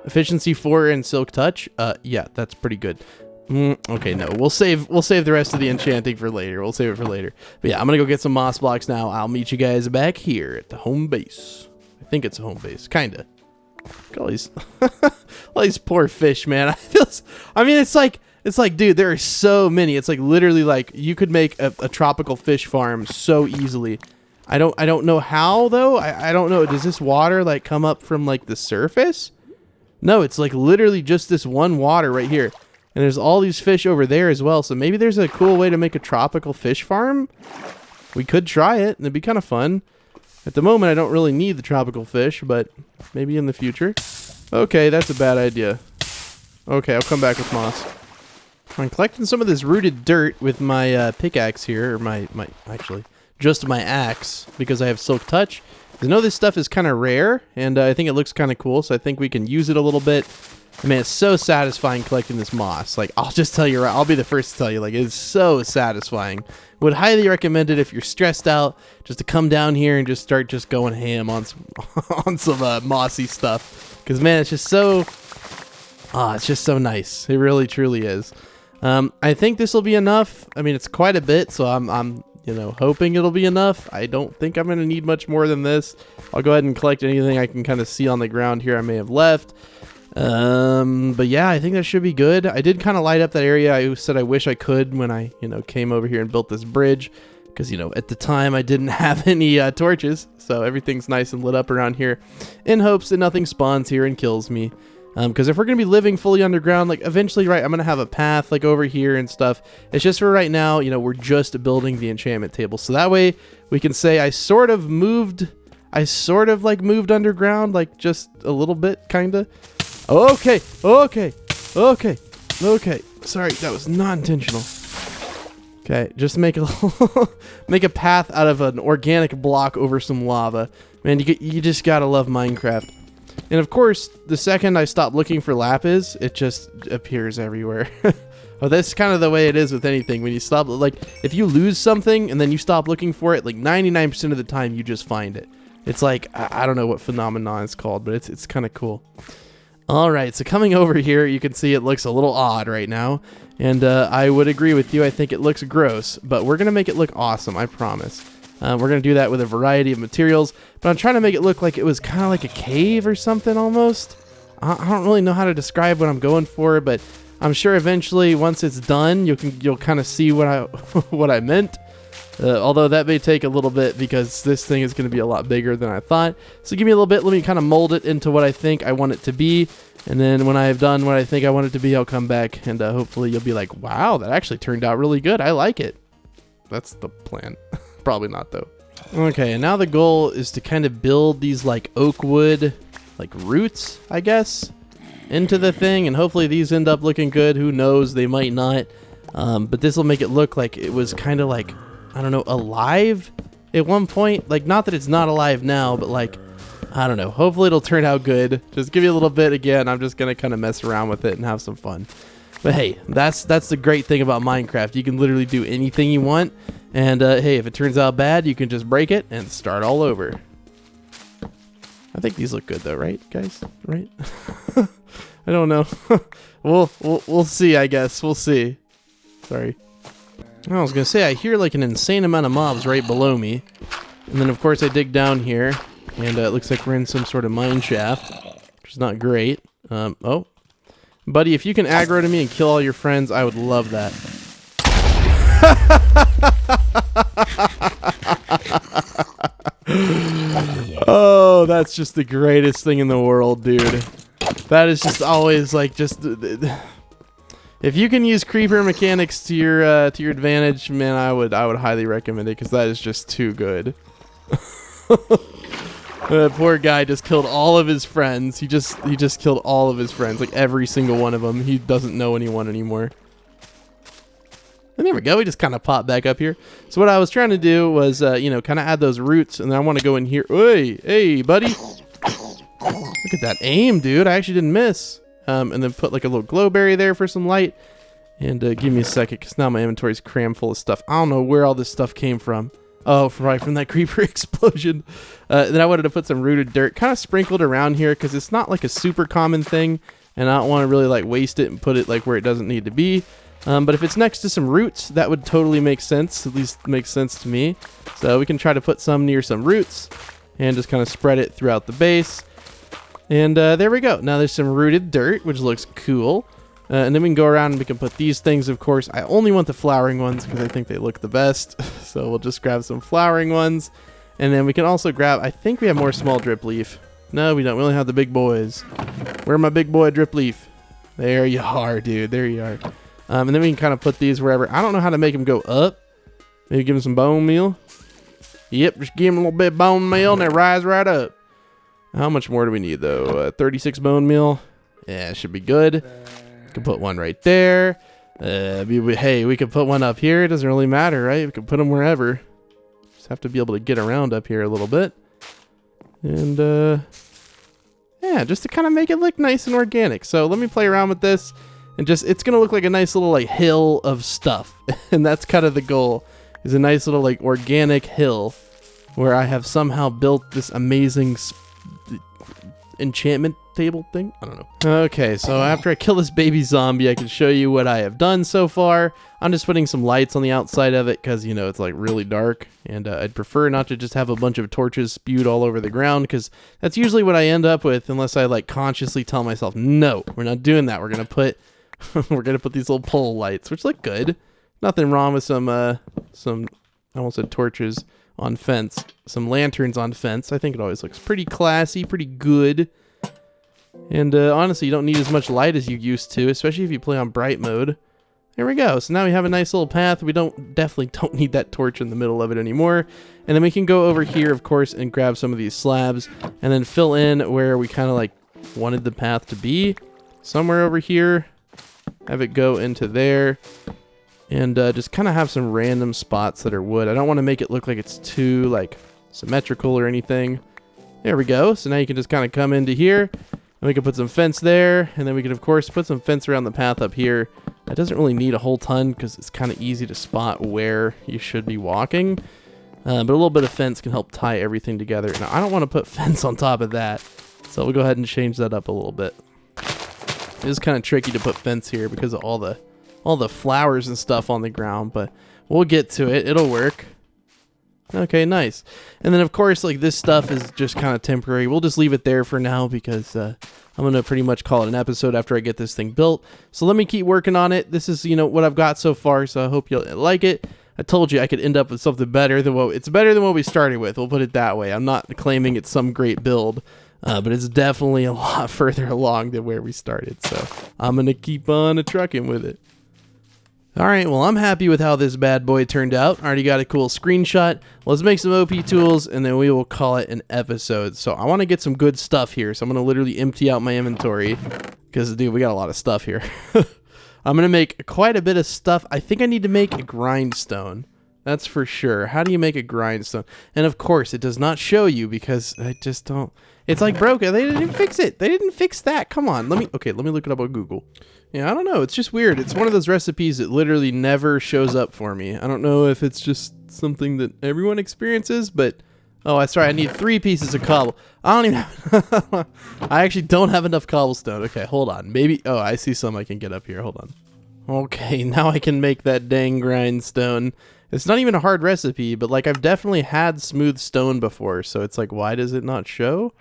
S1: Efficiency 4 and silk touch? Yeah, that's pretty good. Okay, no, we'll save the rest of the enchanting for later. We'll save it for later. But yeah, I'm gonna go get some moss blocks now. I'll meet you guys back here at the home base. I think it's a home base, kinda. Look at all these, all these poor fish, man. I mean, it's like, dude, there are so many. It's like literally like you could make a tropical fish farm so easily. I don't know how though. I don't know. Does this water like come up from like the surface? No, it's like literally just this one water right here. And there's all these fish over there as well. So maybe there's a cool way to make a tropical fish farm. We could try it, and it'd be kind of fun. At the moment, I don't really need the tropical fish, but maybe in the future. Okay, that's a bad idea. Okay, I'll come back with moss. I'm collecting some of this rooted dirt with my pickaxe here, or actually, just my axe, because I have silk touch. I know this stuff is kind of rare, and I think it looks kind of cool, so I think we can use it a little bit. I mean, it's so satisfying collecting this moss. Like, I'll just tell you, right, I'll be the first to tell you, like, it's so satisfying. Would highly recommend it if you're stressed out, just to come down here and just start just going ham on some, on some mossy stuff. Because, man, it's just so, it's just so nice. It really, truly is. I think this will be enough. I mean, it's quite a bit, so I'm you know, hoping it'll be enough. I don't think I'm going to need much more than this. I'll go ahead and collect anything I can kind of see on the ground here I may have left. But yeah, I think that should be good. I did kind of light up that area. I said I wish I could when I, you know, came over here and built this bridge. Because, you know, at the time I didn't have any torches. So everything's nice and lit up around here. In hopes that nothing spawns here and kills me. Because if we're going to be living fully underground, like eventually, right, I'm going to have a path like over here and stuff. It's just for right now, you know, we're just building the enchantment table. So that way we can say I sort of like moved underground, like just a little bit, kind of. Okay. Sorry, that was not intentional. Okay, just make a make a path out of an organic block over some lava. Man, you just gotta love Minecraft. And of course, the second I stop looking for lapis, it just appears everywhere. Well, that's kind of the way it is with anything. When you stop, like, if you lose something and then you stop looking for it, like 99% of the time you just find it. It's like, I don't know what phenomenon it's called, but it's kind of cool. All right, so coming over here, you can see it looks a little odd right now. And I would agree with you. I think it looks gross, but we're going to make it look awesome, I promise. We're going to do that with a variety of materials, but I'm trying to make it look like it was kind of like a cave or something almost. I don't really know how to describe what I'm going for, but I'm sure eventually once it's done, you'll kind of see what I what I meant. Although that may take a little bit because this thing is going to be a lot bigger than I thought. So give me a little bit. Let me kind of mold it into what I think I want it to be. And then when I've done what I think I want it to be, I'll come back and hopefully you'll be like, wow, that actually turned out really good. I like it. That's the plan. Probably not though. Okay, and now the goal is to kind of build these like oak wood, like roots, I guess, into the thing. And hopefully these end up looking good. Who knows? They might not. But this will make it look like it was kind of like, I don't know, alive at one point. Like, not that it's not alive now, but like, I don't know. Hopefully it'll turn out good. Just give you a little bit again. I'm just going to kind of mess around with it and have some fun. But hey, that's the great thing about Minecraft. You can literally do anything you want. And hey, if it turns out bad, you can just break it and start all over. I think these look good though, right, guys? Right? I don't know. We'll see, I guess. We'll see. Sorry. I was gonna say, I hear like an insane amount of mobs right below me. And then of course I dig down here, and it looks like we're in some sort of mine shaft, which is not great. Oh. Buddy, if you can aggro to me and kill all your friends, I would love that. Oh, that's just the greatest thing in the world, dude. That is just always like just... If you can use creeper mechanics to your advantage, man, I would highly recommend it because that is just too good. Poor guy just killed all of his friends. He just killed all of his friends, like every single one of them. He doesn't know anyone anymore. And there we go. We just kind of popped back up here. So what I was trying to do was, you know, kind of add those roots, and then I want to go in here. Hey, buddy. Look at that aim, dude. I actually didn't miss. And then put like a little glowberry there for some light. And give me a second, because now my inventory's crammed full of stuff. I don't know where all this stuff came from. Oh, right from that creeper explosion. Then I wanted to put some rooted dirt kind of sprinkled around here because it's not like a super common thing, and I don't want to really like waste it and put it like where it doesn't need to be. But if it's next to some roots, that would totally make sense. At least makes sense to me. So we can try to put some near some roots and just kind of spread it throughout the base. And there we go. Now there's some rooted dirt, which looks cool. And then we can go around and we can put these things, of course. I only want the flowering ones because I think they look the best. So we'll just grab some flowering ones. And then we can also grab, I think we have more small drip leaf. No, we don't. We only have the big boys. Where my big boy drip leaf? There you are, dude. There you are. And then we can kind of put these wherever. I don't know how to make them go up. Maybe give them some bone meal. Yep, just give them a little bit of bone meal and they rise right up. How much more do we need, though? 36 bone meal. Yeah, should be good. Can put one right there. Hey, we can put one up here. It doesn't really matter, right? We can put them wherever. Just have to be able to get around up here a little bit. And, yeah, just to kind of make it look nice and organic. So let me play around with this. And just, it's going to look like a nice little, like, hill of stuff. And that's kind of the goal. Is a nice little, like, organic hill. Where I have somehow built this amazing enchantment table thing. I don't know. Okay, so after I kill this baby zombie, I can show you what I have done so far. I'm just putting some lights on the outside of it because, you know, it's like really dark, and I'd prefer not to just have a bunch of torches spewed all over the ground because that's usually what I end up with unless I like consciously tell myself, no, we're not doing that. We're gonna put these little pole lights, which look good. Nothing wrong with some I almost said torches on fence, some lanterns on fence. I think it always looks pretty classy, pretty good. And honestly, you don't need as much light as you used to, especially if you play on bright mode. There we go. So now we have a nice little path. We definitely don't need that torch in the middle of it anymore. And then we can go over here, of course, and grab some of these slabs and then fill in where we kind of like wanted the path to be. Somewhere over here. Have it go into there. And just kind of have some random spots that are wood. I don't want to make it look like it's too like symmetrical or anything. There we go. So now you can just kind of come into here. And we can put some fence there, and then we can, of course, put some fence around the path up here. That doesn't really need a whole ton because it's kind of easy to spot where you should be walking. But a little bit of fence can help tie everything together. Now, I don't want to put fence on top of that, so we'll go ahead and change that up a little bit. It is kind of tricky to put fence here because of all the flowers and stuff on the ground, but we'll get to it. It'll work. Okay, nice. And then, of course, like this stuff is just kind of temporary. We'll just leave it there for now because I'm going to pretty much call it an episode after I get this thing built. So let me keep working on it. This is, you know, what I've got so far, so I hope you'll like it. I told you I could end up with something better than it's better than what we started with. We'll put it that way. I'm not claiming it's some great build, but it's definitely a lot further along than where we started. So I'm going to keep on trucking with it. All right, well, I'm happy with how this bad boy turned out. Already got a cool screenshot. Let's make some OP tools, and then we will call it an episode. So I want to get some good stuff here, so I'm going to literally empty out my inventory because, dude, we got a lot of stuff here. I'm going to make quite a bit of stuff. I think I need to make a grindstone. That's for sure. How do you make a grindstone? And, of course, it does not show you because I just don't. It's like broken. They didn't fix it. They didn't fix that. Come on. Let me look it up on Google. Yeah, I don't know. It's just weird. It's one of those recipes that literally never shows up for me. I don't know if it's just something that everyone experiences, but... Oh, I'm sorry. I need 3 pieces of cobble. I don't even have... I actually don't have enough cobblestone. Okay, hold on. Maybe... Oh, I see some I can get up here. Hold on. Okay, now I can make that dang grindstone. It's not even a hard recipe, but, like, I've definitely had smooth stone before, so it's like, why does it not show?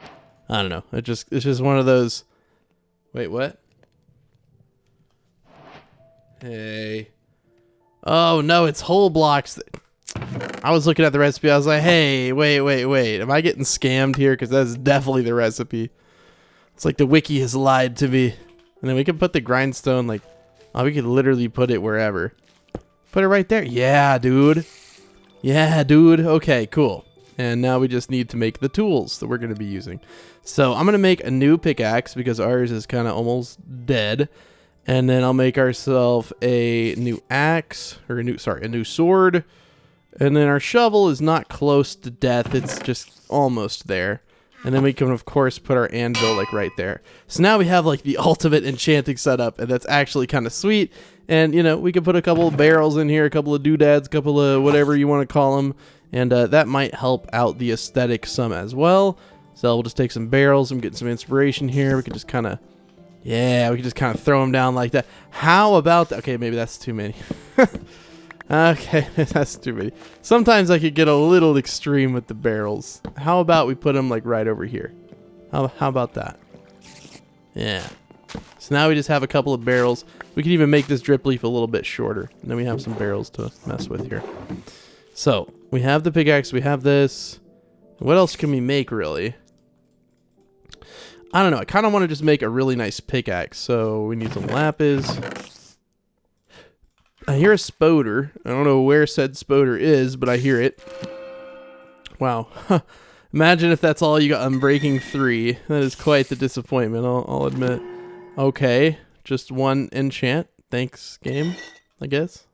S1: I don't know. It's just one of those... Wait, what? Hey. Oh, no, it's whole blocks. I was looking at the recipe. I was like, hey, wait. Am I getting scammed here? Because that's definitely the recipe. It's like the wiki has lied to me. And then we can put the grindstone, like, oh, we could literally put it wherever. Put it right there. Yeah, dude. Okay, cool. And now we just need to make the tools that we're going to be using. So I'm going to make a new pickaxe because ours is kind of almost dead. And then I'll make ourselves a new axe, or a new sword. And then our shovel is not close to death. It's just almost there. And then we can, of course, put our anvil like right there. So now we have like the ultimate enchanting setup, and that's actually kind of sweet. And, you know, we can put a couple of barrels in here, a couple of doodads, a couple of whatever you want to call them. And that might help out the aesthetic some as well. So we'll just take some barrels and get some inspiration here. We can just kind of, yeah, we can just kind of throw them down like that. How about that? Okay, maybe that's too many. Okay, that's too many. Sometimes I could get a little extreme with the barrels. How about we put them like right over here? How about that? Yeah. So now we just have a couple of barrels. We can even make this drip leaf a little bit shorter. And then we have some barrels to mess with here. So we have the pickaxe. We have this. What else can we make, really? I don't know. I kind of want to just make a really nice pickaxe. So we need some lapis. I hear a spoder. I don't know where said spoder is, but I hear it. Wow. Imagine if that's all you got. I'm breaking 3. That is quite the disappointment, I'll admit. Okay. Just 1 enchant. Thanks, game, I guess.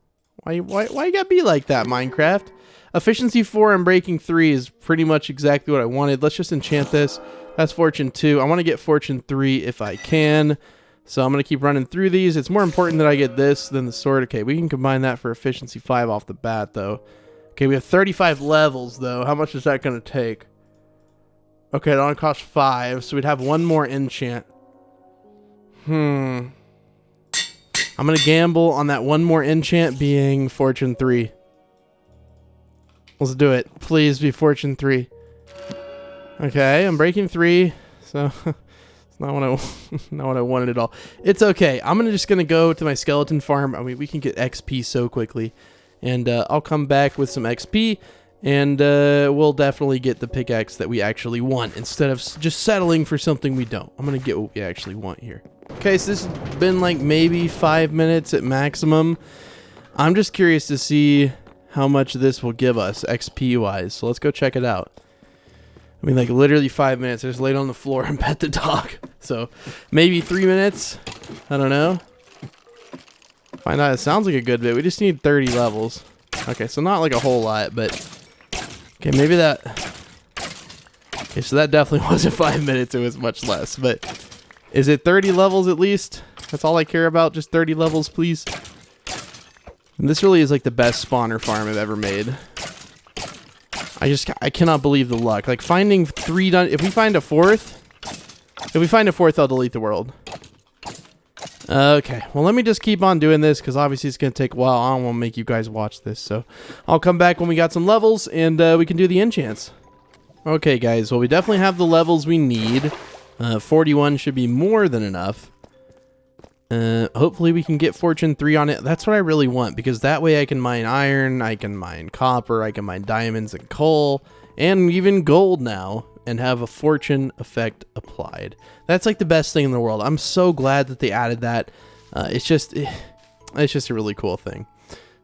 S1: Why you gotta be like that, Minecraft? Efficiency 4 and breaking 3 is pretty much exactly what I wanted. Let's just enchant this. That's fortune 2. I want to get fortune 3 if I can. So I'm going to keep running through these. It's more important that I get this than the sword. Okay, we can combine that for efficiency 5 off the bat, though. Okay, we have 35 levels, though. How much is that going to take? Okay, it only costs 5, so we'd have 1 more enchant. I'm going to gamble on that 1 more enchant being fortune 3. Let's do it. Please be fortune 3. Okay, I'm breaking 3, so... Not what I wanted at all. It's okay. I'm just gonna go to my skeleton farm. I mean, we can get XP so quickly, and I'll come back with some XP, and we'll definitely get the pickaxe that we actually want instead of just settling for something we don't. I'm gonna get what we actually want here. Okay, so this has been like maybe 5 minutes at maximum. I'm just curious to see how much this will give us XP wise. So let's go check it out. I mean, like literally 5 minutes. I just laid on the floor and pet the dog. So maybe 3 minutes. I don't know. Find out. It sounds like a good bit. We just need 30 levels. Okay, so not like a whole lot, but okay, maybe that. Okay, so that definitely wasn't 5 minutes. It was much less. But is it 30 levels at least? That's all I care about. Just 30 levels, please. And this really is like the best spawner farm I've ever made. I cannot believe the luck. Like finding 3 done. If we find a 4th, I'll delete the world. Okay, well let me just keep on doing this because obviously it's gonna take a while. I don't want to make you guys watch this, so I'll come back when we got some levels and we can do the enchants. Okay, guys. Well, we definitely have the levels we need. 41 should be more than enough. Hopefully we can get fortune 3 on it. That's what I really want because that way I can mine iron, I can mine copper, I can mine diamonds and coal, and even gold now, and have a fortune effect applied. That's like the best thing in the world. I'm so glad that they added that. It's just a really cool thing.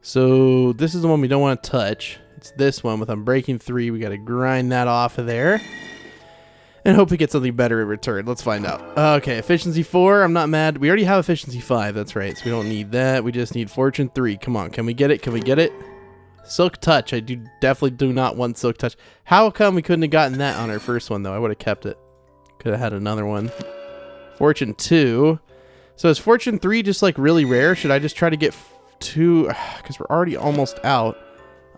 S1: So this is the one we don't want to touch. It's this one with Unbreaking 3. We got to grind that off of there. And hope we get something better in return. Let's find out. Okay, efficiency 4. I'm not mad. We already have efficiency 5. That's right. So we don't need that. We just need fortune 3. Come on. Can we get it? Can we get it? Silk touch. I definitely do not want silk touch. How come we couldn't have gotten that on our first one, though? I would have kept it. Could have had another one. Fortune 2. So is fortune 3 just like really rare? Should I just try to get 2? Because we're already almost out.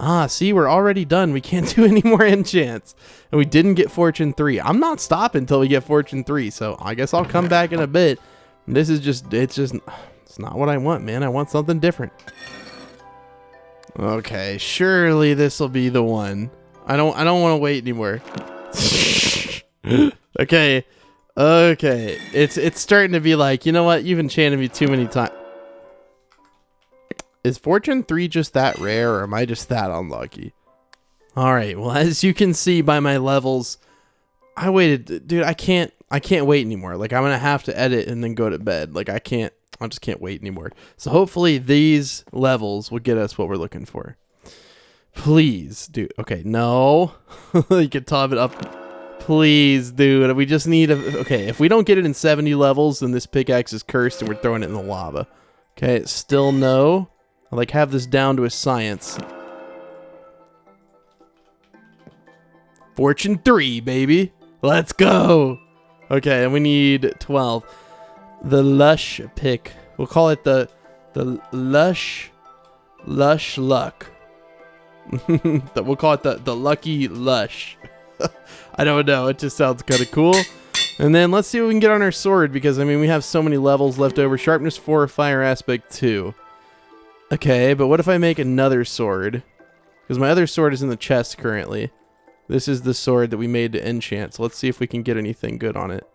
S1: Ah, see, we're already done. We can't do any more enchants. And we didn't get fortune 3. I'm not stopping until we get fortune 3. So I guess I'll come back in a bit. This is just, it's not what I want, man. I want something different. Okay, surely this will be the one. I don't want to wait anymore. Okay. Okay. It's starting to be like, you know what? You've enchanted me too many times. Is fortune 3 just that rare, or am I just that unlucky? Alright, well, as you can see by my levels, I waited. Dude, I can't wait anymore. Like, I'm gonna have to edit and then go to bed. Like, I just can't wait anymore. So hopefully these levels will get us what we're looking for. Please, dude. Okay, no. You can top it up. Please, dude. We just need a... Okay, if we don't get it in 70 levels, then this pickaxe is cursed and we're throwing it in the lava. Okay, it's still no. I like have this down to a science. Fortune 3, baby. Let's go. Okay, and we need 12. The Lush pick. We'll call it the Lush luck. We'll call it the lucky Lush. I don't know. It just sounds kind of cool. And then let's see what we can get on our sword, because I mean we have so many levels left over. Sharpness 4, fire aspect 2. Okay, but what if I make another sword? Because my other sword is in the chest currently. This is the sword that we made to enchant. So let's see if we can get anything good on it.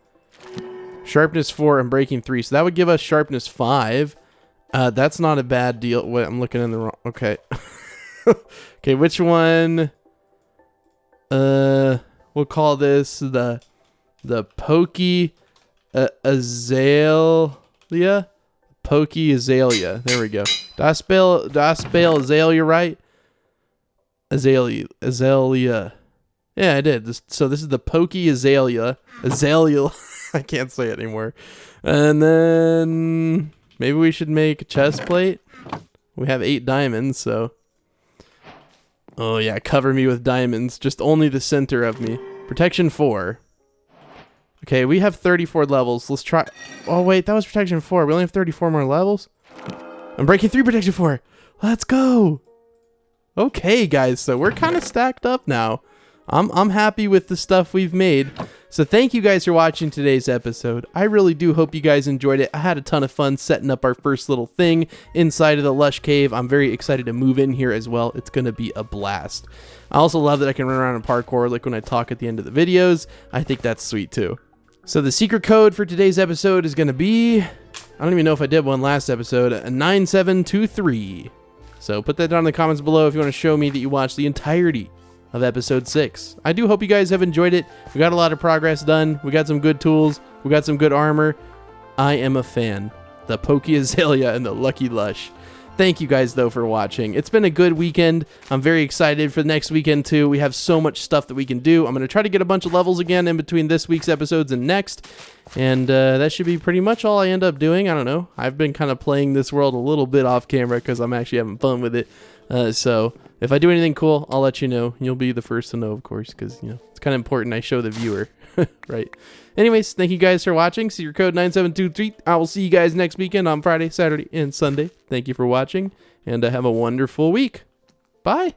S1: Sharpness 4 and breaking 3. So that would give us sharpness 5. That's not a bad deal. Wait, I'm looking in the wrong... Okay. Okay, which one? We'll call this the Pokey Azalea. Pokey Azalea. There we go. Did I spell Azalea right? Azalea. Yeah, I did. So this is the Pokey Azalea. Azalea. I can't say it anymore. And then maybe we should make a chest plate. We have 8 diamonds, so... Oh yeah, cover me with diamonds. Just only the center of me. Protection 4. Okay, we have 34 levels. Let's try... Oh wait, that was protection 4. We only have 34 more levels? I'm breaking 3 protection 4. Let's go. Okay, guys, so we're kind of stacked up now. I'm happy with the stuff we've made. So thank you guys for watching today's episode. I really do hope you guys enjoyed it. I had a ton of fun setting up our first little thing inside of the Lush Cave. I'm very excited to move in here as well. It's going to be a blast. I also love that I can run around and parkour like when I talk at the end of the videos. I think that's sweet too. So the secret code for today's episode is going to be... I don't even know if I did one last episode. 9723. So put that down in the comments below if you want to show me that you watched the entirety of episode 6. I do hope you guys have enjoyed it. We got a lot of progress done. We got some good tools. We got some good armor. I am a fan. The Pokey Azalea and the Lucky Lush. Thank you guys though for watching. It's been a good weekend. I'm very excited for the next weekend too. We have so much stuff that we can do. I'm going to try to get a bunch of levels again in between this week's episodes and next. And that should be pretty much all I end up doing. I don't know. I've been kind of playing this world a little bit off camera because I'm actually having fun with it. So if I do anything cool, I'll let you know. You'll be the first to know, of course, because, you know, it's kind of important I show the viewer, right? Anyways, thank you guys for watching. Secret code 9723. I will see you guys next weekend on Friday, Saturday, and Sunday. Thank you for watching, and have a wonderful week. Bye.